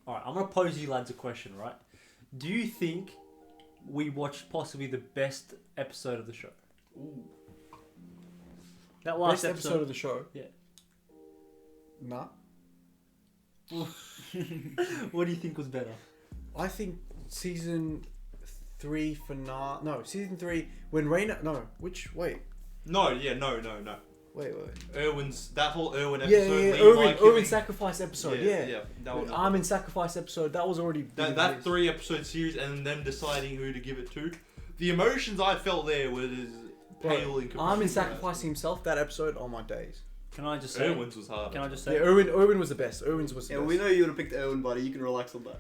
Alright, I'm gonna pose you lads a question, right? Do you think we watched possibly the best episode of the show? Ooh. That last Best episode of the show? Yeah. Nah. What do you think was better? I think season 3 finale. No, season 3 when Raina. No, which? Wait. No. Wait. Irwin's that whole Irwin Yeah, episode. Irwin sacrifice episode. Yeah. That one. Armin sacrifice episode. That was already. That 3-episode series and them deciding who to give it to. The emotions I felt there was pale in comparison. Armin sacrificing himself. That episode. Oh my days. Can I just say? Irwin's was hard. Can I just say? Yeah, Irwin was the best. Irwin's was the Yeah, best. we know you would have picked Irwin, buddy. You can relax on that.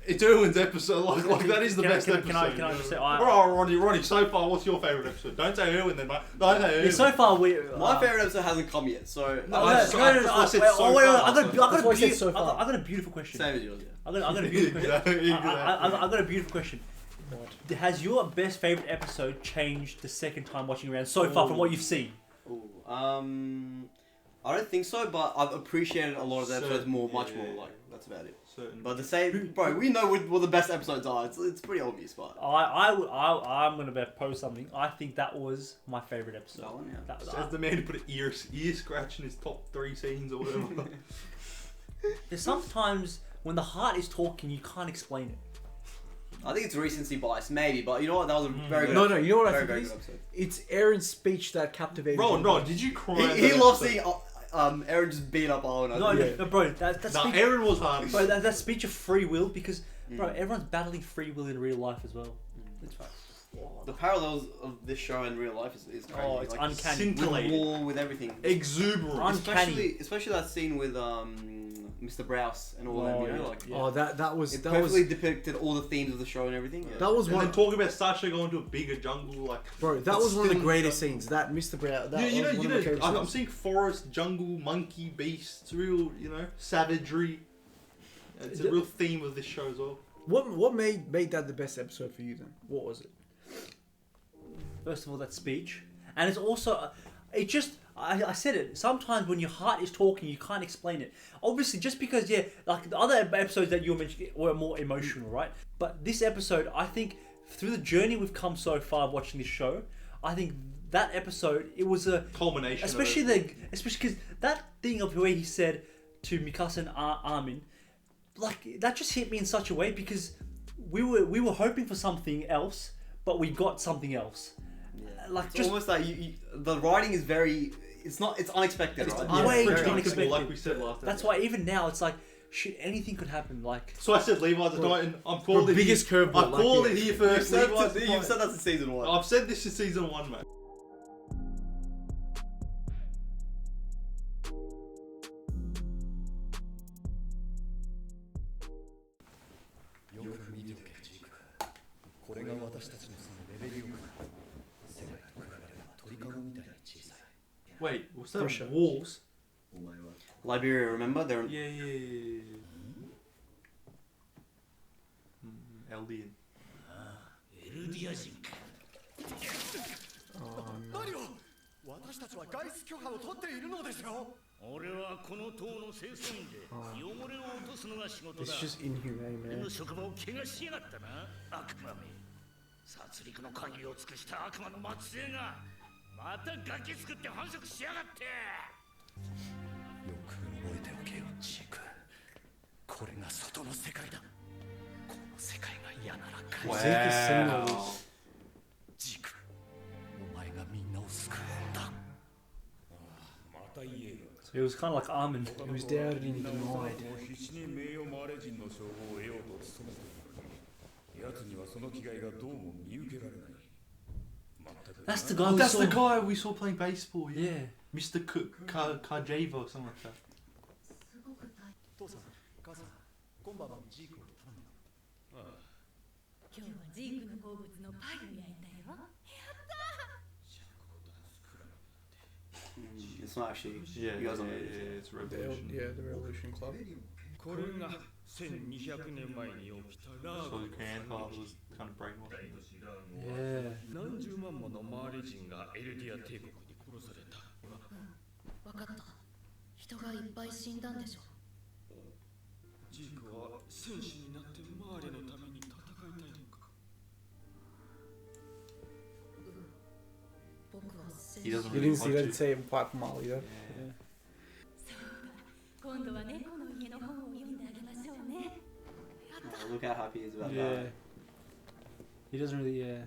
It's Irwin's episode. Like that is the best episode. Can I just say? Ronnie, so far, what's your favourite episode? Don't say Irwin then, mate. Don't say Irwin. Yeah, so far we. My favourite episode hasn't come yet, so... I got a beautiful question. Same as yours, yeah. I got a beautiful question. I got a beautiful question. Has your best favourite episode changed the second time watching around so far from what you've seen? Ooh, I don't think so, but I've appreciated a lot of the episodes much more. Like that's about it. But the same, bro. We know what the best episodes are. It's pretty obvious, but I'm gonna pose something. I think that was my favourite episode. That one, yeah. That was As the man who put an ear scratch in his top 3 scenes or whatever. There's sometimes when the heart is talking, you can't explain it. I think it's recency bias, maybe. But you know what? That was a very good. No. You know what I very, think very it is? good episode. It's Aaron's speech that captivated. Bro, did you cry? He loves seeing Aaron just beat up Owen. No, bro, that speech. Aaron was hard. Bro, that speech of free will because bro, everyone's battling free will in real life as well. It's the parallels of this show in real life is crazy. Oh, it's like, uncanny. With the war, with everything. Exuberant. Especially that scene with Mr. Browse and all that. You know, like that was perfectly depicted all the themes of the show and everything. Yeah. That was and one. then talking about Sasha going to a bigger jungle, like That was one of the greatest scenes. That Mr. Brown. I'm seeing forest, jungle, monkey, beast. It's real, savagery. It's a real theme of this show as well. What made that the best episode for you then? What was it? First of all, that speech, and it's also, I said it. Sometimes when your heart is talking, you can't explain it. Obviously, just because like the other episodes that you mentioned were more emotional, right? But this episode, I think, through the journey we've come so far watching this show, I think that episode it was a culmination. Especially because that thing of where he said to Mikasa and Armin, like that just hit me in such a way because we were hoping for something else, but we got something else. Like it's almost like the writing is very. It's unexpected. It's right? way very too unexpected, unexpected. like we said last time. That's why even now it's like shit. Anything could happen. Like so, I said Levi's a Titan. I'm called the it. biggest curveball. I called it here first. You've said that in season 1. I've said this in season 1, mate. Wait, what's that? Russia. Walls? Liberia, remember? They're Yeah. Eldian. It's just inhumane, man. 殺戮の限りを尽くした悪魔の末裔がまたガキ作って繁殖しやがって。よく覚えておけよ、ジーク。これが外の世界だ。この世界が嫌なら帰れ。ジーク、お前がみんなを救うんだ。また言えよ。 it was kind of like Armin. He was doubted and denied. 必死に名誉マーレ人の称号を得ようと努めている。 奴にはその気概がどうも見受けられない。 That's the guy. That's the guy we saw playing baseball. Yeah. Mr. Kajava or something like that. 父さん、母さん、今晩もジークを頼むよ。今日はジークの好物のパイを焼いたよ。 It's not actually. Yeah, you guys don't know. it's Revolution. The Revolution Club. これが1200年前に起きたラー So ゴ the grandfather was kind of brainwashed. Yeah. 何十万ものマーレ人がエルディア帝国に殺された。わかった。人がいっぱい死んだんでしょ。ジークは He doesn't You really didn't see want that to. say him fight for Marley though. Yeah. 今度は猫の家の本を読んであげましょうね。 Oh, look how happy he is about Yeah. that. He doesn't really, yeah.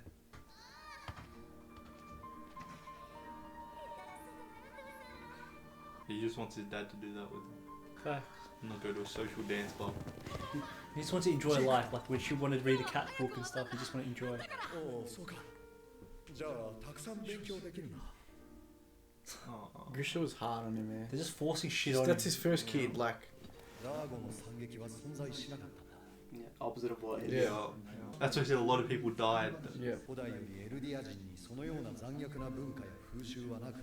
He just wants his dad to do that with him. Fact. Not go to a social dance bar. He just wants to enjoy life. Like when she wanted to read a cat book and stuff, he just want to enjoy. おおそうかじゃあたくさん勉強できるな Oh. Grisha was hard on him, man. They're just forcing shit on him. That's his first kid, like. ラーゴの惨劇は存在しなかったんだ Yeah, opposite of what it is. Yeah. That's why I said a lot of people died. Yeah. 古代よりエルディア人にそのような残虐な文化や風習はなく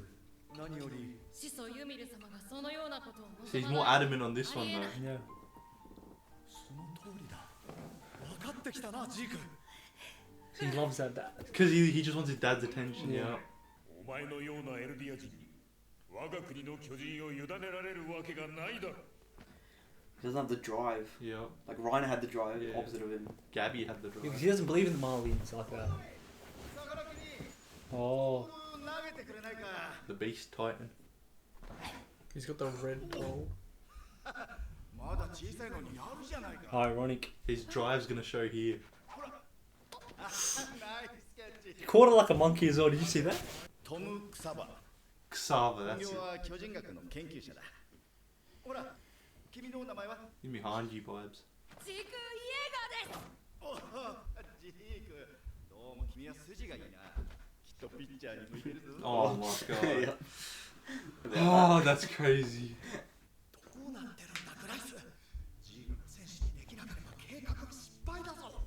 何より始祖ユミル様がそのようなことを So he's 望 more まない adamant on this one though. Yeah. その通りだ分かってきたなジーク He loves that dad. Because he just wants his dad's attention. Yeah. Yeah. お前のようなエルディア人に我が国の巨人を委ねられるわけがないだろ He doesn't have the drive. Yeah. Like Reiner had the drive, Yeah. opposite of him. Gabby had the Yeah, drive. 'cause he doesn't believe in the Marleys like that. Oh. The Beast Titan. He's got the red ball. まだ小さいのにやるじゃないか Ironic. His drive's gonna show here. ナイスキャッチ He caught it like a monkey as well. Did you see that? トム・クサバ Xava, 本 that's 業 it. は巨人学の研究者だほら君のお名前は Give me Hanji vibes. 時空イエーガーです。おおジークどうも君は筋がいいなきっとピッチャーに向いてるぞ Oh my god. Yeah. Oh, that's crazy. どうなってるんだグライスジークの戦士にできなければ計画が失敗だぞ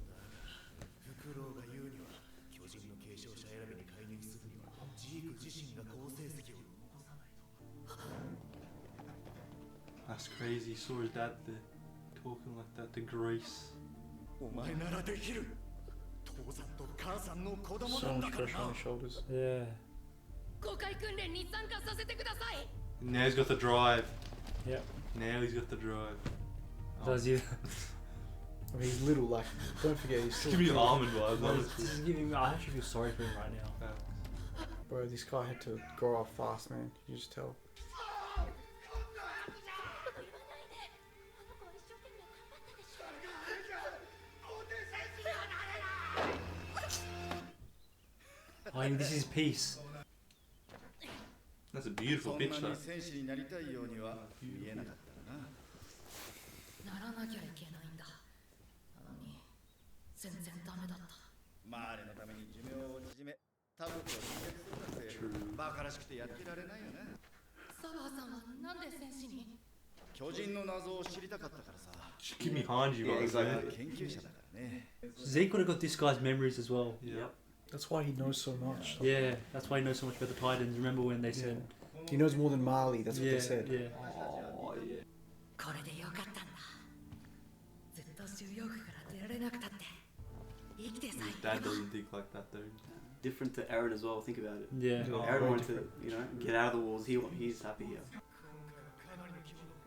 フクロウが言うには巨人の継承者選びに介入するにはジーク自身が好成績を残さないと That's crazy. He saw his dad there talking like that to Grace. お前ならできる父さんと母さんの子供 So なんだ much から pressure な on his shoulders. Yeah. 公開訓練に参加させてください。 Now he's got the drive. Yep. Now he's got the drive. Does he? I mean, he's little, like, don't forget, he's still. Give me a kid. almond vibes, This honestly. is giving me. I actually feel sorry for him right now. Bro, this guy had to grow up fast, man. You just tell. I mean, this is peace. That's a beautiful そん pitch, な though. に戦士になりたいようには見えなかったなならなきゃいけないんだ。なのに全然ダメだった。マーレのために寿命を縮め他国を侵略するなんてバカらしくてやってられないよねサバーさんはなんで戦士に？巨人の謎を知りたかったからさ Just give me Hanji Yeah, vibes, exactly. man. 研究者だからね Zeke would have got this guy's memories as well. Yeah. That's why he knows so much. Yeah, that's why he knows so much about the Titans. Remember when they said? He knows more than Marley, that's what Yeah, they said. yeah. Oh, yeah. これでよかったんだ。ずっと収容区から出られなくたって生きてさ His え dad doesn't think like that, though. Different to Aaron as well. Think about it. Yeah. Yeah. Aaron very wanted to, different. you know, get out of the walls. He's happy here.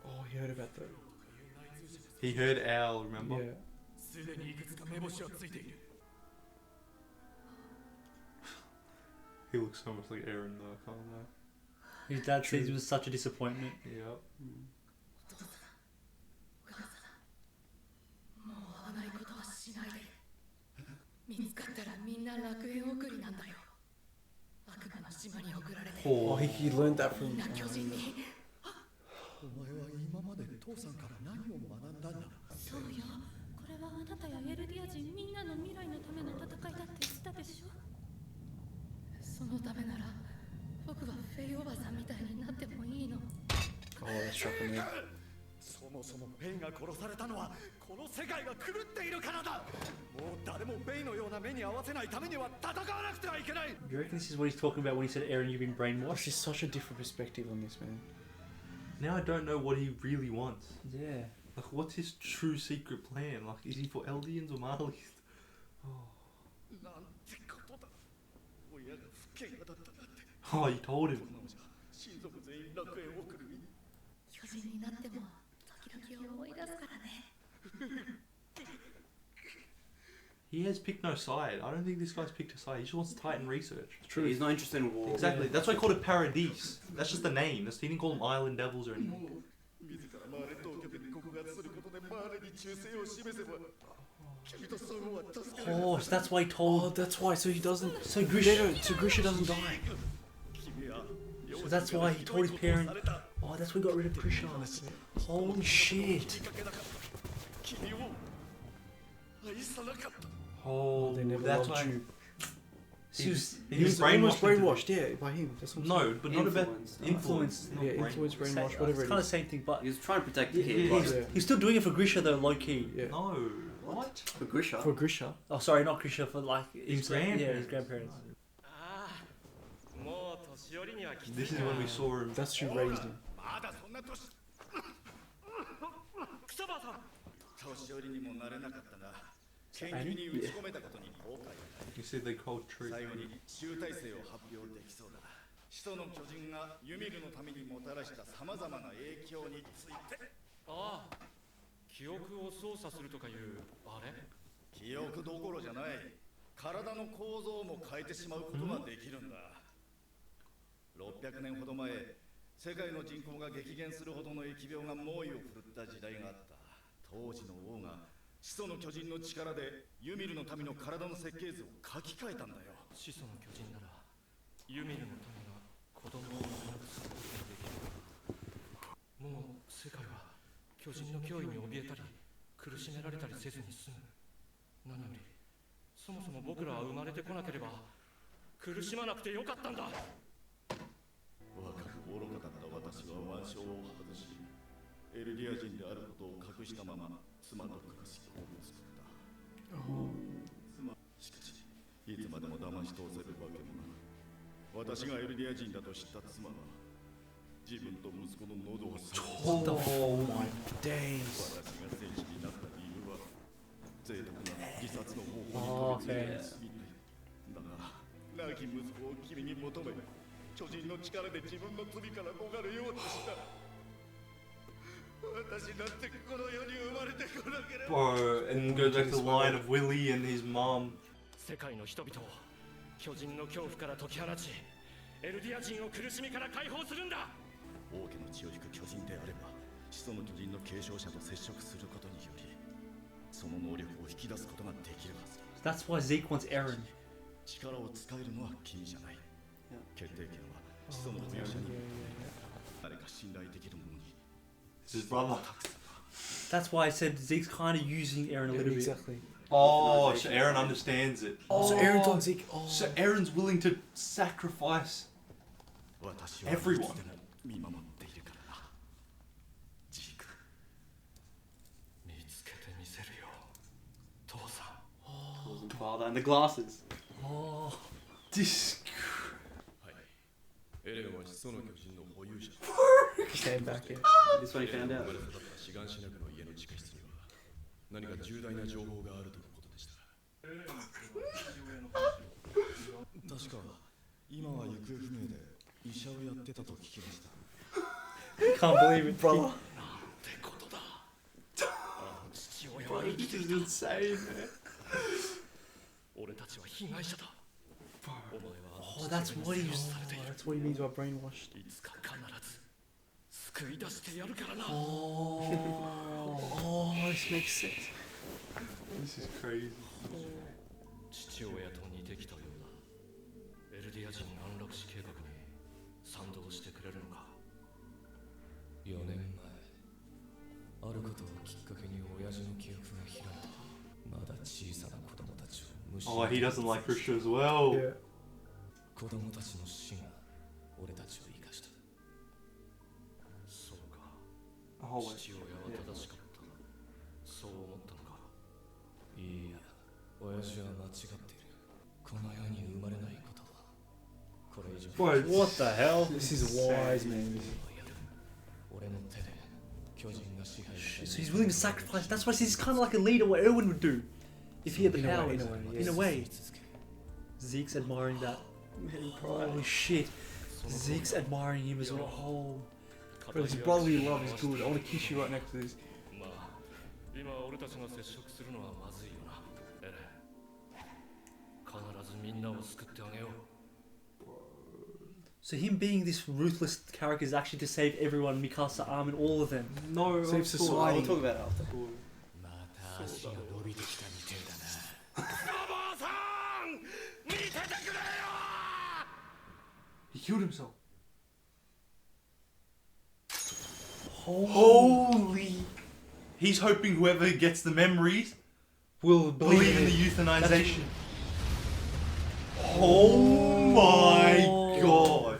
Oh, he heard about that. He heard Owl, remember? Yeah. すでにいくつか目星はついている He looks so much like Aaron, though, I can't lie. His dad says he was such a disappointment. Yeah. もう危ないことはしないで。見つかったらみんな楽園送りなんだよ。悪魔の島に送られて Oh, he learned that み from. んな巨人に。お前は今まで父さんから何を学んだんだそうよ。これはあなたやエルディア人みんなの未来のための戦いだって言ったでしょ。そのためなら僕はフェイおばさんみたいになってもいいの。 Oh, that struck a nerve. そもそもベイが殺されたのはこの世界が狂っているからだもう誰もベイのような目に合わせないためには戦わなくてはいけない Do you reckon this is what he's talking about when he said, "Aaron, you've been This brainwashed"? is such a different perspective on this, man. Now I don't know what he really wants. Yeah. Like, what's his true secret plan? Like, is he for Eldians or Marleys? Oh. なんてことだ親が不敬だったなんて Oh, he told him. このままじゃ親族全員楽園を送る巨人になっても時々思い出すからね。He has picked no side. I don't think this guy's picked a side. He just wants Titan research. True. He's not interested in war. Exactly. That's why I called it Paradise. That's just the name. He didn't call them Island Devils or anything. Oh, so that's why he told. Oh, that's why. So he doesn't. So Grisha. So Grisha doesn't die. So that's why he told his parents. Oh, that's why he got rid of Grisha. Holy shit. Oh, They never that's loved why. you. He was almost brainwashed. brainwashed, yeah, by him. That's what I'm No, but not about Influenced. influence. saying. Yeah, influence, brainwash, whatever It's it kind of the is. same thing, but He's trying to protect the he- kid. he's, Yeah. he's still doing it for Grisha though, low key. Yeah. No. What? For Grisha. For Grisha. Oh, sorry, not Grisha, for like His Yeah, grandparents. his grandparents. This is when we saw him. That's who raised him. You said they called truth. 最後に集大成を発表できそうだ。始祖の巨人がユミルのためにもたらしたさまざまな影響について。ああ、記憶を操作するとかいうあれ？記憶どころじゃない。体の構造も変えてしまうことができるんだ。600年ほど前、世界の人口が激減するほどの疫病が猛威を振るった時代があった。当時の王が始祖の巨人の力でユミルの民の体の設計図を書き換えたんだよ。始祖の巨人ならユミルのためが子供を生み出すことができる。もう世界は巨人の脅威に怯えたり苦しめられたりせずに済む。何よりそもそも僕らは生まれてこなければ苦しまなくてよかったんだ。若く愚かだった私は腕章を外し、エルディア人であることを隠したまま妻と暮らし子を作った。しかし、いつまでも騙し通せるわけもなく、私がエルディア人だと知った妻は自分と息子の喉を刺し、Oh my days. 私が戦士になった理由は贅沢な自殺の方法に飛びついている。だが、亡き息子を君に求め、巨人の力で自分の罪から逃れようとした。私なんてこの世に生まれてこなければ。 Bro, and goes back to the line of Willie and his mom. 世界の人々を巨人の恐怖から解き放ち、エルディア人を苦しみから解放するんだ。王家の血を引く巨人であれば、始祖の巨人の継承者と接触することにより、その能力を引き出すことができるはずだ。 That's why Zeke wants Eren. 力を使えるのは君じゃない。決定権は始祖の保有者に。誰か信頼できる者に。 It's his brother. That's why I said Zeke's kind of using Eren a little bit. Exactly. Oh, so Eren understands it. So Eren's on Zeke. Oh. So Eren's willing to sacrifice 私は everyone. 見守っているからな。ジーク。見つけてみせるよ、父さん。Calls him father and the glasses. Oh, This. はい。エレンは始祖の巨人の保有者。 Stand back here. This is what he found out. 生まれ育ったシガンシナクの家の地下室には何か重大な情報があるとのことでした。確か今は行方不明で医者をやってたと聞きました。 can't believe it, brother. ってことだ。父親は生きて This い is た。 insane, man. 俺たちは被害者だ。お前は Oh, that's what he was. Oh, that's what he means by brainwashed. いつか必ず救い出してやるからな。 Oh, this makes sense. This is crazy. 父親と似てきたようだ。エルディア人安楽死計画に賛同してくれるのか。4年前あることをきっかけに親父の記憶が開いた。まだ小さな子供たちを無視 Oh, he doesn't like Christian as well. Yeah. 子供たちの死が俺たちを生かした。そうか。 Oh, wait. 父親は正しかった。そう思ったのか。いいや、親父は間違っている。この世に生まれないことはこれ以上 Bro, What the hell? This is wise, man. 俺の手で巨人が支配する。 So he's willing to sacrifice. That's why he's kind of like a leader, what Erwin would do if he had the In a way, power. in a way, yes. In a way. Zeke's admiring that. Holy shit. Zeke's admiring him as well. Oh. Bro, this brotherly love is good. I want to kiss you right next to this. まあ、今俺たちが接触するのはまずいよな。エレン。ずみんなを救ってあげよう。 So him being this ruthless character is actually to save everyone, Mikasa, Arm, and all of them. No, Save society. We'll talk about it after. また足が伸びてきたみてえだな。お坊さん見ててくれよ He killed himself. Holy. He's hoping whoever gets the memories Will believe in the euthanization. Oh my god.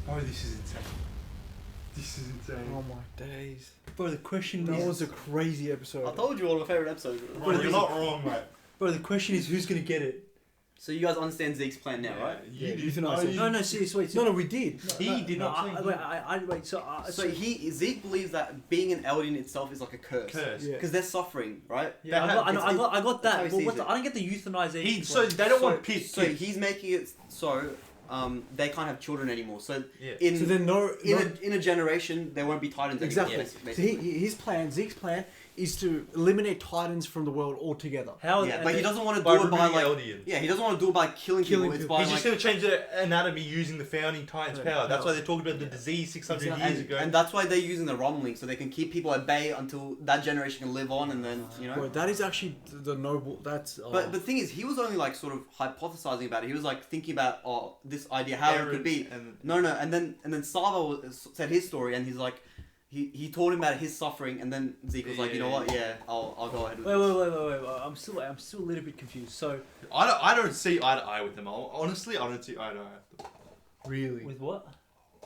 Oh, this is insane. This is insane. Oh my days. Bro, the question That is... was a crazy episode. I told you all my favorite episodes. Bro, you're not wrong, mate. Bro, the question is who's gonna get it? So you guys understand Zeke's plan now, right? You Yeah, did. euthanization. No, seriously, wait. No, we did. He did No, not. wait, so Zeke believes that being an Eldian itself is like a curse. Curse. Yeah. Because they're suffering, right? Yeah, They I got that's how that. he But sees what it. I don't get the euthanization. So they don't want kids. So he's making it so they can't have children anymore. So Yeah. in So then in a generation there won't be Titans Exactly. anymore. So his plan, Zeke's plan, is to eliminate Titans from the world altogether. How? Yeah, but he doesn't want to By do it by removing like Eldians. yeah, he doesn't want to do it by killing people. It's by He's like just going to change the anatomy using the founding Titan's Yeah. power. That's why they talked about the disease 600 years ago. and that's why they're using the Romlink so they can keep people at bay until that generation can live on and then you know. Bro, that is actually the noble. That's. But the thing is, he was only like sort of hypothesizing about it. He was like thinking about this idea how it could be. And No, and then Sava said his story, and he's like, he told him about his suffering, and then Zeke was like, you know what, yeah, I'll go ahead with this. Wait. I'm still a little bit confused. So I don't see eye to eye with them. Honestly, I don't see eye to eye with them. really. with what?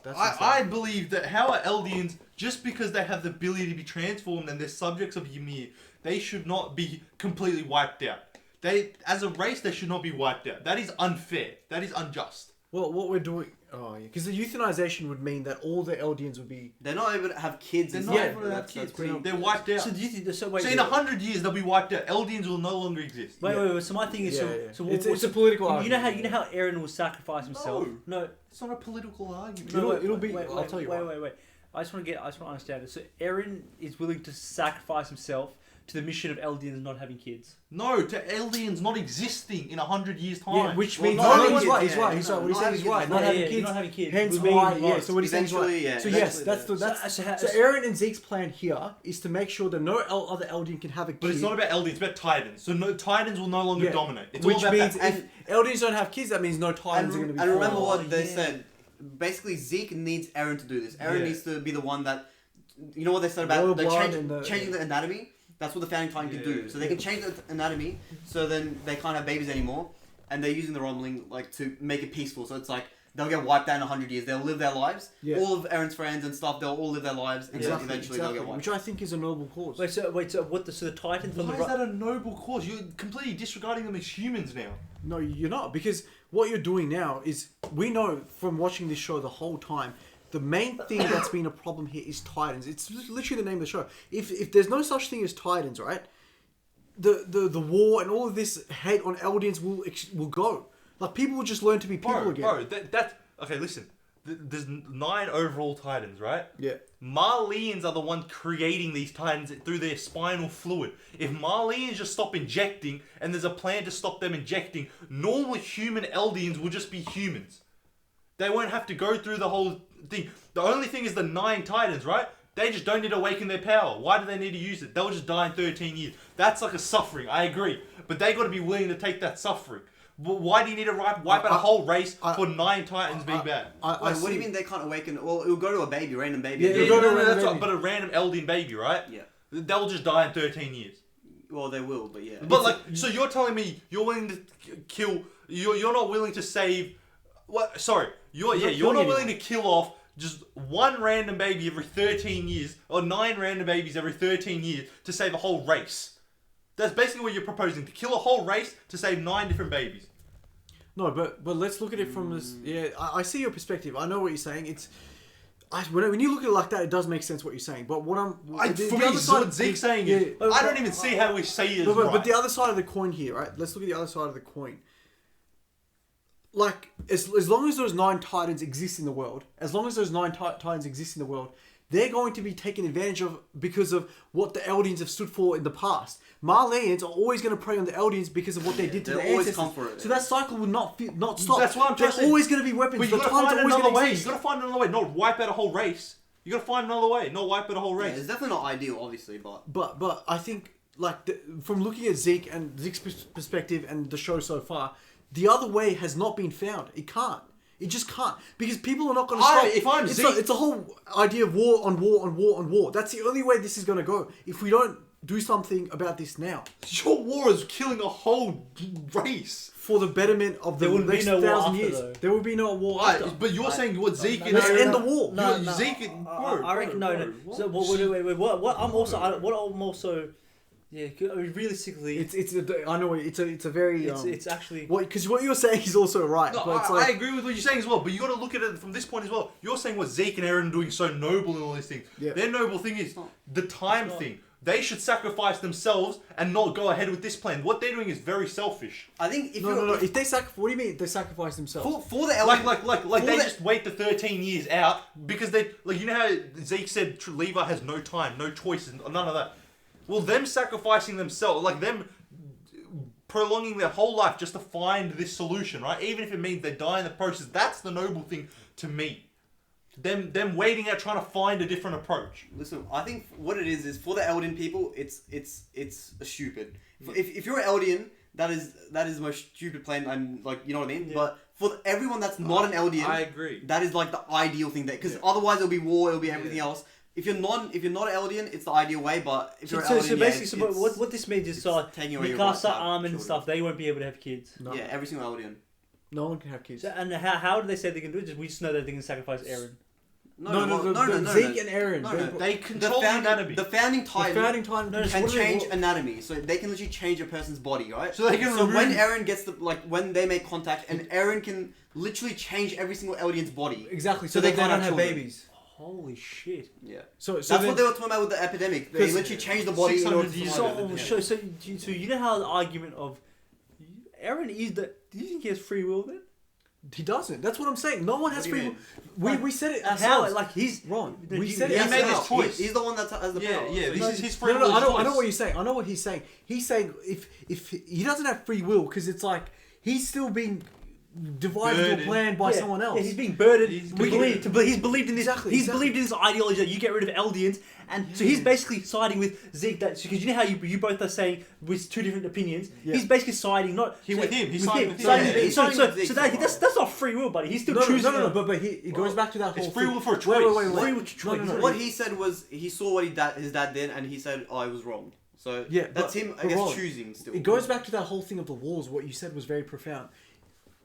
That's I believe that how are Eldians, just because they have the ability to be transformed and they're subjects of Ymir, they should not be completely wiped out. They, as a race, they should not be wiped out. That is unfair. That is unjust. Well, what we're doing. Oh yeah, because the euthanization would mean that all the Eldians would be. They're not able to have kids. They're and not stuff. able to have That's kids. pretty- They're wiped out. So do you think? So wait. So in 100 years they'll be wiped out. Eldians will no longer exist. Wait. So my thing is, so It's a political you know argument. how Eren will sacrifice himself? No, It's not a political argument. It'll be. I'll tell you what. Wait. I just want to understand it. So Eren is willing to sacrifice himself to the mission of Eldians not having kids. No, to Eldians not existing in 100 years' time. Yeah, which Well, means not no, having he's kids, right. He's yeah, right. He's no, right. What he's not saying is having right. kids, Not yeah, having yeah, kids. not having kids. Hence Would mean why. like- Yeah. So what he's saying is right. Eventually, yeah, So yes, eventually that's So so Eren and Zeke's plan here is to make sure that no other Eldian can have a kid. But it's not about Eldians, it's about Titans. So no Titans will no longer Yeah. dominate. It's Which all about means that. if Eldians don't have kids, that means no Titans are going to be. And remember formed. what they yeah. said. Basically, Zeke needs Eren to do this. Eren Yeah. needs to be the one that. You know what they said about Royal the blood and the- changing the anatomy? That's what the founding Titan can do. So they can change the anatomy, so then they can't have babies anymore, and they're using the Romling like to make it peaceful. So it's like they'll get wiped out in 100 years. They'll live their lives. Yeah. All of Eren's friends and stuff, they'll all live their lives, and Exactly. then eventually they'll get wiped. Which I think is a noble cause. So what? So the Titans from Why the is that a noble cause? You're completely disregarding them as humans now. No, you're not, because what you're doing now is we know from watching this show the whole time. The main thing that's been a problem here is Titans. It's literally the name of the show. If there's no such thing as Titans, right? The war and all of this hate on Eldians will go. Like people will just learn to be people again. Bro, that's okay. Listen, there's 9 overall Titans, right? Yeah. Marleans are the ones creating these Titans through their spinal fluid. If Marleans just stop injecting, and there's a plan to stop them injecting, normal human Eldians will just be humans. They won't have to go through the whole thing. The only thing is the 9 Titans, right? They just don't need to awaken their power. Why do they need to use it? They'll just die in 13 years. That's like a suffering, I agree. But they got to be willing to take that suffering. Why do you need to wipe out a whole race for 9 Titans being bad? Wait, what do you mean they can't awaken? Well, it'll go to a baby, random baby. Yeah, and it'll then- go to a random that's baby. right, but a random Eldian baby, right? Yeah. They'll just die in 13 years. Well, they will, but yeah. But like, so you're telling me you're willing to kill? You're not willing to save? What? Sorry, you're not willing to kill off just 1 random baby every 13 years, or 9 random babies every 13 years to save a whole race. That's basically what you're proposing: to kill a whole race to save 9 different babies. No, but let's look at it from this. Yeah, I see your perspective. I know what you're saying. When you look at it like that, it does make sense what you're saying. But what what Zeke's saying is, I don't even see how we say it. But the other side of the coin here, right? Let's look at the other side of the coin. Like, as long as those 9 Titans exist in the world, as long as those 9 Titans exist in the world, they're going to be taken advantage of because of what the Eldians have stood for in the past. Marleyans are always going to prey on the Eldians because of what they did to their always ancestors. come for it, So that cycle will not stop. That's what I'm trying to There's say. always going to be weapons. But you The gotta time's find always another going to way. You exist. gotta find another way. Not wipe out a whole race. You gotta find another way. Not wipe out a whole Yeah, race. it's definitely not ideal, obviously, but But I think like from looking at Zeke and Zeke's perspective and the show so far, the other way has not been found. It can't. It just can't because people are not going to stop. If I'm Zeke, it's a whole idea of war on war on war on war. That's the only way this is going to go. If we don't do something about this now, your war is killing a whole race. for the betterment of the There wouldn't be next no war 1,000 after, years, though. there will be no war Right, after. but you're saying what Zeke and Let's Aaron- end the war. No, no. Zeke, I reckon no. So what I'm also yeah. I mean, realistically, I know it's a very it's actually because what you're saying is also right. No, but it's I agree with what you're saying as well, but you got to look at it from this point as well. You're saying what Zeke and Aaron are doing so noble and all these things. Yeah. Their noble thing is the time thing. They should sacrifice themselves and not go ahead with this plan. What they're doing is very selfish. I think if no. If they what do you mean they sacrifice themselves? for the Like they just wait the 13 years out because they you know how Zeke said Levi has no time, no choices, none of that. Well, them sacrificing themselves, like them prolonging their whole life just to find this solution, right? Even if it means they die in the process, that's the noble thing to me. Them waiting out trying to find a different approach. Listen, I think what it is for the Eldian people, it's stupid. If you're an Eldian, that is the most stupid plan, and like you know what I mean. Yeah. But for everyone that's not an Eldian, I agree. That is like the ideal thing because otherwise it'll be war, it'll be everything else. If you're not an Eldian, it's the ideal way. But if you're an Eldian, so basically, what this means is Mikasa, Armin, and stuff, they won't be able to have kids. No. Yeah, every single Eldian. No one can have kids. So, and how do they say they can do it? We just know that they can sacrifice Eren. No. Zeke and Aaron. They control the anatomy. The founding titan can change what- anatomy, so they can literally change a person's body, right? So they can So when remove- Eren gets when they make contact, and Eren can literally change every single Eldian's body. Exactly. So So they they can't don't have have children. babies. Holy shit! Yeah. So That's then, what they were talking about with the epidemic. They literally changed the body in order to 600 years survive. So you know how the argument of Eren is that? Do you think he has free will then? he doesn't. That's what I'm saying. No one has What do free you will. We said it How? ourselves. Like he's Ron, No, we you- said he it made this ourselves. choice. He's the one that has the power. Yeah, So this is his No, free no, will I know choice. what you're saying. I know what he's saying. He's saying if he doesn't have free will because it's like he's still being devised into a Burdened. plan by someone else. Yeah, he's being burdened. He's He's believed in this. Exactly, He's exactly. believed in this ideology that you get rid of Eldians, and so he's basically siding with Zeke. That because you know how you both are saying with two different opinions. Yeah. He's basically siding not with him. He's siding with him. siding Yeah, with- he's so siding with Zeke that's not free will, buddy. He's still no, choosing. no, but it goes back to that whole It's free thing. will for a Wait, choice. Free will No, choice. no, no. What he said was he saw what his dad did, and he said, "Oh, I was wrong." So Yeah, that's but- him. I but guess Ron, choosing still. It goes back to that whole thing of the wars. What you said was very profound.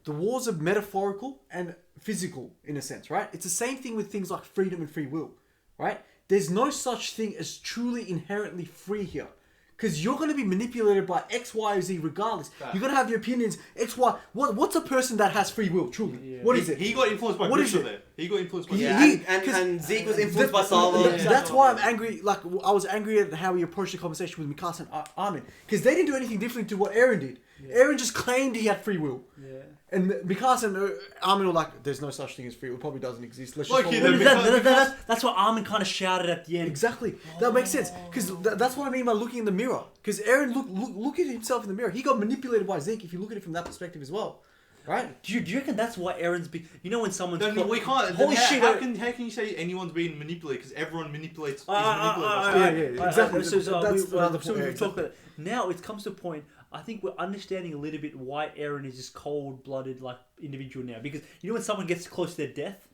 The wars are metaphorical and physical in a sense, right? It's the same thing with things like freedom and free will, right? There's no such thing as truly inherently free here. Because you're going to be manipulated by X, Y, or Z regardless. You're going to have your opinions, X, Y. What's a person that has free will, truly? Yeah. What is it? He got influenced by What is Grisha it? there. He got influenced by Yeah, Grisha. and Zeke was influenced by Sava. That's why I'm angry. Like, I was angry at how he approached the conversation with Mikasa and Armin. Because they didn't do anything different to what Eren did. Eren just claimed he had free will. Yeah. And Mikasa and Armin were like, there's no such thing as free will. It probably doesn't exist. Let's just Look, follow yeah, That's what Armin kind of shouted at the end. Exactly. That makes sense. Because that's what I mean by looking in the mirror. Because Eren, look at himself in the mirror. He got manipulated by Zeke if you look at it from that perspective as well. Right? Do you reckon that's why Eren's been? You know when someone's Then we can't. Holy Then shit! how can you say anyone's being manipulated? Because everyone manipulates. Is manipulated. Yeah, exactly. So That's another point. we Yeah, talk about it. Now it comes to a point. I think we're understanding a little bit why Eren is this cold-blooded like individual now. Because you know when someone gets close to their death,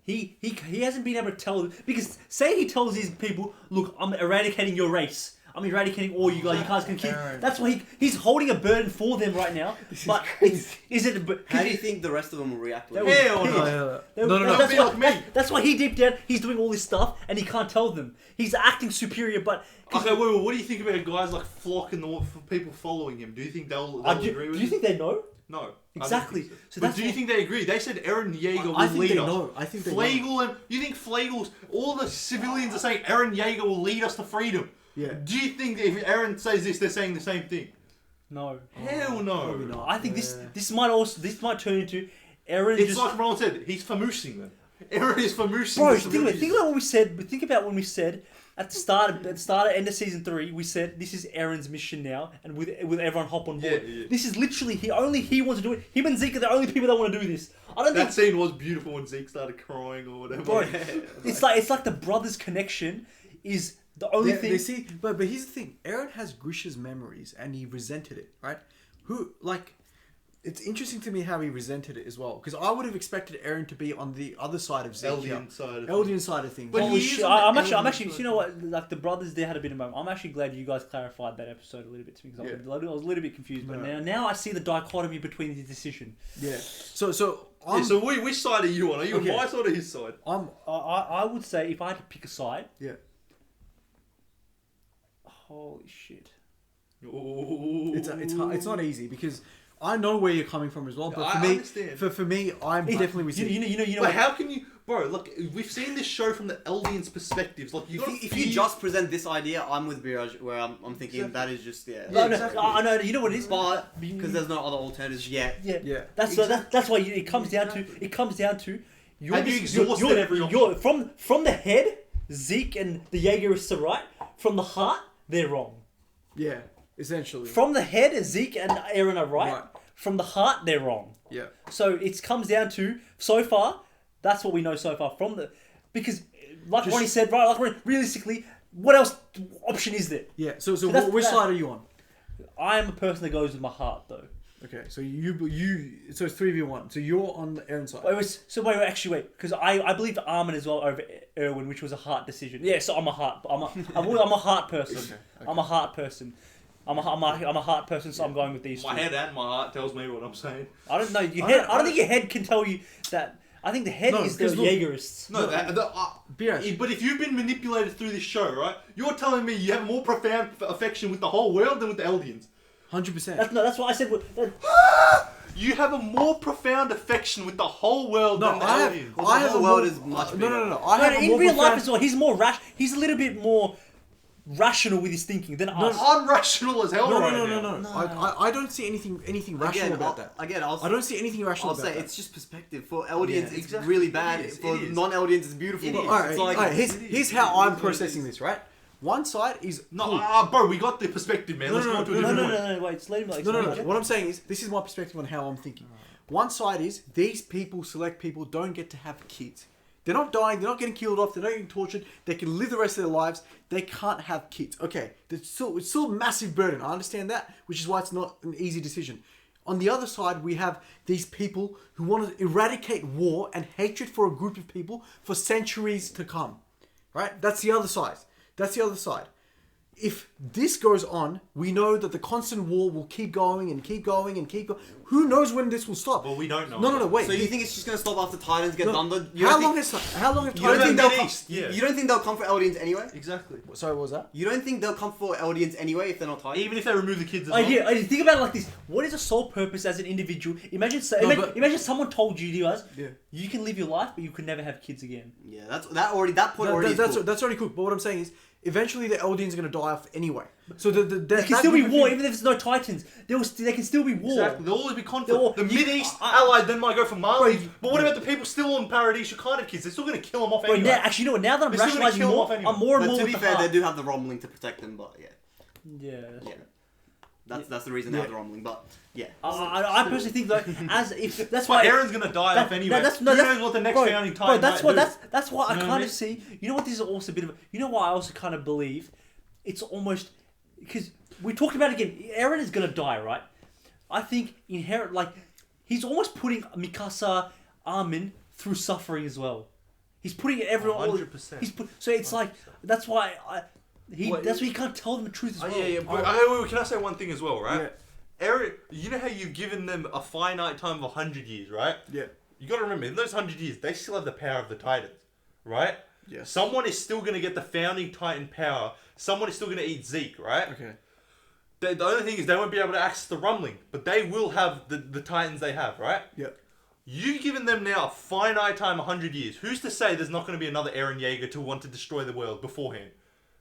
he hasn't been able to tell them. Because say he tells these people, "Look, I'm eradicating your race. I'm eradicating all you guys. You guys can keep." That's why he's holding a burden for them right now. But is it? How do you think the rest of them will react? That With it? Hell no. No. That's, Be why, like me. that's why he deep down he's doing all this stuff and he can't tell them. He's acting superior, but Okay, wait, what do you think about guys like Flock and the people following him? Do you think they'll agree do with you think they know? No. I don't Exactly. think So but that's do you what- think they agree? They said Eren Yeager will I think lead they us. know. I think they know. Flegel and you think Flegel's all the civilians are saying Eren Yeager will lead us to freedom. Yeah. Do you think if Eren says this, they're saying the same thing? No. Hell no. No. I think this might turn into Eren It's just like Ron said, he's famoosing them. Eren is for Mushi. Bro, think about what we said. Think about when we said at the start, end of season 3, we said this is Eren's mission now, and with everyone hop on board. Yeah. This is literally only he wants to do it. Him and Zeke are the only people that want to do this. I don't That think. scene was beautiful when Zeke started crying or whatever. Bro, it's like the brothers' connection is the only thing. They see, but here's the thing: Eren has Grisha's memories, and he resented it, right? It's interesting to me how he resented it as well, because I would have expected Eren to be on the other side of Zeke. Eldian side of things. But Holy he is shit, I'm actually, you know what? Like the brothers, they had a bit of a moment. I'm actually glad you guys clarified that episode a little bit to me, because I was a little bit confused. But now I see the dichotomy between the decision. Yeah. So which side are you on? Are you on my side or his side? I would say if I had to pick a side. Yeah. Holy shit. Ooh. It's not easy because I know where you're coming from as well, but for me, I'm definitely with you. You know. But how can you, bro? Look, we've seen this show from the Eldians' perspectives. Like, if you just present this idea, I'm with Biraj, where I'm thinking that is just Exactly. I know. You know what it is, but because there's no other alternatives yet. Yeah. That's why it comes down to. Have you exhausted every option? From the head, Zeke and the Jaegerists are right. From the heart, they're wrong. Yeah. Essentially. From the head, Zeke and Eren are right. From the heart, they're wrong. Yeah. So it comes down to, so far, that's what we know so far because like Ronnie said, right, like realistically, what else option is there? Yeah. So which side are you on? I am a person that goes with my heart, though. Okay, so so it's 3v1. So you're on the Eren side. Wait, because I believed Armin as well over Erwin, which was a heart decision. Yeah, so I'm a heart person. Okay. I'm a heart person. I'm a heart person, so I'm going with these. My head and my heart tells me what I'm saying. I don't know. I don't think your head can tell you that. I think the head is the Jaegerists. But if you've been manipulated through this show, right? You're telling me you have more profound affection with the whole world than with the Eldians. 100%. That's what I said. You have a more profound affection with the whole world than the Eldians. The whole world is much bigger. No. In real life as well, he's more rash. He's a little bit more rational with his thinking than us. I'm rational as hell No. I don't see anything rational about that. I don't see anything rational about that. I'll say it's just perspective. For Eldians, it's really bad. For non-Eldians, it's beautiful. Alright, here's how I'm processing this, right? One side is... bro, we got the perspective, man. Let's go to a different one. No, wait, let him No. What I'm saying is, this is my perspective on how I'm thinking. One side is, these people, select people, don't get to have kids. They're not dying, they're not getting killed off, they're not getting tortured, they can live the rest of their lives, they can't have kids. Okay, it's still a massive burden, I understand that, which is why it's not an easy decision. On the other side, we have these people who want to eradicate war and hatred for a group of people for centuries to come. Right? That's the other side. If this goes on, we know that the constant war will keep going and keep going and keep going. Who knows when this will stop? Well, we don't know. No, wait. So you think it's just going to stop after Titans get done? How long have Titans... You don't think they'll come for Eldians anyway? Exactly. Sorry, what was that? You don't think they'll come for Eldians anyway if they're not Titans? Even if they remove the kids as well? Yeah, think about it like this. What is a sole purpose as an individual? Imagine someone told you guys, you can live your life, but you can never have kids again. Yeah, that point already is cool. That's already cool. But what I'm saying is, eventually the Eldians are going to die off anyway. So there can still be war, even if there's no Titans. They can still be war. Exactly. There'll always be conflict. The Mid-East allied then might go for Mali. But what about the people still on Paradise who can't have kids? They're still going to kill them off anyway. Actually, you know what? Now that I'm rationalizing more, I'm more and more. But to be fair, they do have the rumbling to protect them. But yeah. That's the reason they have the rumbling. But yeah, I personally think though, that's why Aaron's gonna die off anyway. Who knows what the next founding Titan that's why I kind of see. You know what? This is also a bit of. You know why I also kind of believe it's almost because we talked about it again. Eren is gonna die, right? I think he's almost putting Mikasa, Armin through suffering as well. He's putting everyone. 100%. So it's like that's why that's why he can't tell them the truth as well. Yeah. But, can I say one thing as well, right? Yeah. Eren, you know how you've given them a finite time of 100 years, right? Yeah. You got to remember, in those 100 years, they still have the power of the Titans, right? Yeah. Someone is still going to get the founding Titan power. Someone is still going to eat Zeke, right? Okay. The only thing is they won't be able to access the rumbling, but they will have the Titans they have, right? Yeah. You've given them now a finite time, 100 years. Who's to say there's not going to be another Eren Yeager to want to destroy the world beforehand?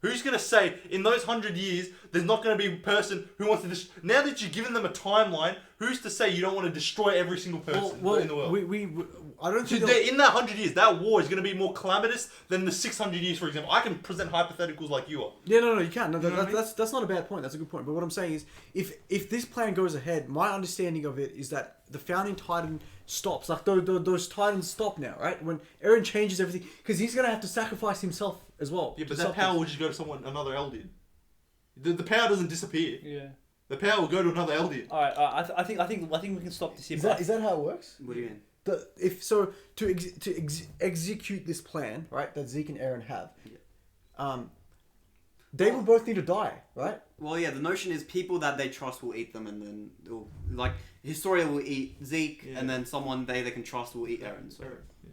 Who's going to say in those 100 years there's not going to be a person who wants to... Now that you've given them a timeline, who's to say you don't want to destroy every single person in the world? I don't think... In that 100 years, that war is going to be more calamitous than the 600 years, for example. I can present hypotheticals like you are. Yeah, no, you can't. No, that's not a bad point. That's a good point. But what I'm saying is, if this plan goes ahead, my understanding of it is that the founding Titan stops. Like, those Titans stop now, right? When Eren changes everything, because he's going to have to sacrifice himself as well. Yeah, but that power will just go to another Eldian. The power doesn't disappear. Yeah. The power will go to another Eldian. All right. I think we can stop this here. Is that how it works? What do you mean? To execute this plan, right, that Zeke and Eren have, they will both need to die, right? Well, yeah, the notion is people that they trust will eat them, and then they'll, like, Historia will eat Zeke, and then someone they can trust will eat Eren. So,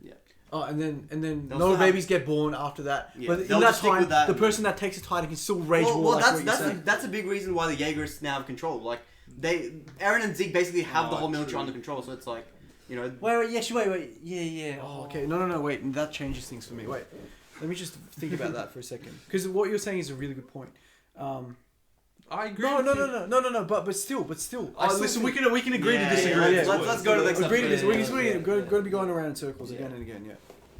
yeah. Oh, and then They'll no still babies get born after that. Yeah, But in they'll that just stick time, with that the and- person that takes a Titan can still rage war. Well, like what you that's a big reason why the Jaegers now have control. Like, Eren and Zeke basically have the whole military under control. So it's like, you know. Wait. Yeah. Oh, okay. No. Wait, that changes things for me. Wait, let me just think about that for a second. Because what you're saying is a really good point. I agree. No. But still. Listen, we can agree to disagree. Yeah. Let's go to the next Agree to episode. this. We're going to be going around in circles again and again. Yeah.